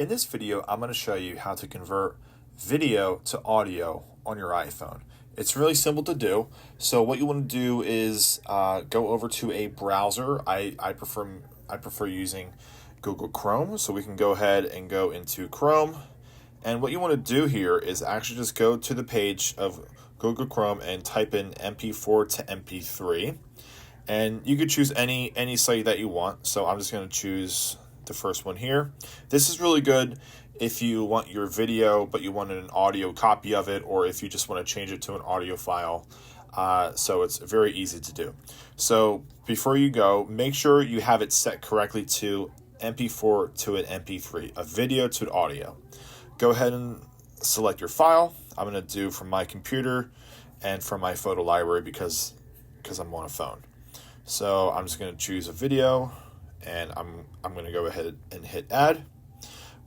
In this video, I'm going to show you how to convert video to audio on your iPhone. It's really simple to do. So what you want to do is go over to a browser. I prefer using Google Chrome. So we can go ahead and go into Chrome. And what you want to do here is actually just go to the page of Google Chrome and type in MP4 to MP3. And you could choose any site that you want. So I'm just going to choose the first one here. This is really good if you want your video but you want an audio copy of it, or if you just want to change it to an audio file. So it's very easy to do. So before you go, make sure you have it set correctly to MP4 to an MP3, a video to an audio. Go ahead and select your file. I'm going to do from my computer and from my photo library because I'm on a phone. So I'm just going to choose a video, and I'm going to go ahead and hit add.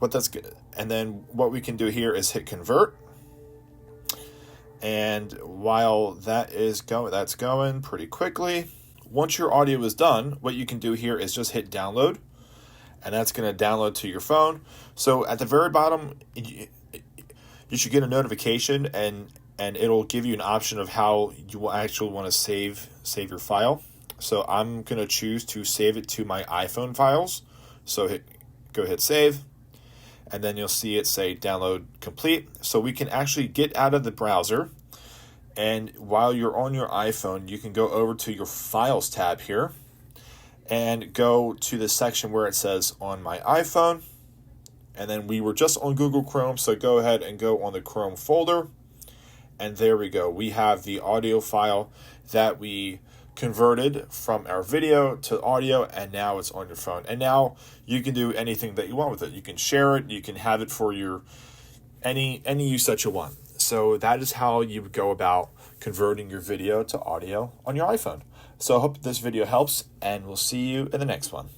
That's good. And then what we can do here is hit convert. And while that's going pretty quickly. Once your audio is done, what you can do here is just hit download, and that's going to download to your phone. So at the very bottom, you should get a notification, and it'll give you an option of how you will actually want to save your file. So I'm going to choose to save it to my iPhone files. So go hit save, and then you'll see it say download complete. So we can actually get out of the browser, and while you're on your iPhone, you can go over to your files tab here and go to the section where it says on my iPhone. And then we were just on Google Chrome, so go ahead and go on the Chrome folder. And there we go. We have the audio file that we converted from our video to audio, and now it's on your phone. And now you can do anything that you want with it. You can share it. You can have it for your any use that you want. So that is how you would go about converting your video to audio on your iPhone. So I hope this video helps, and we'll see you in the next one.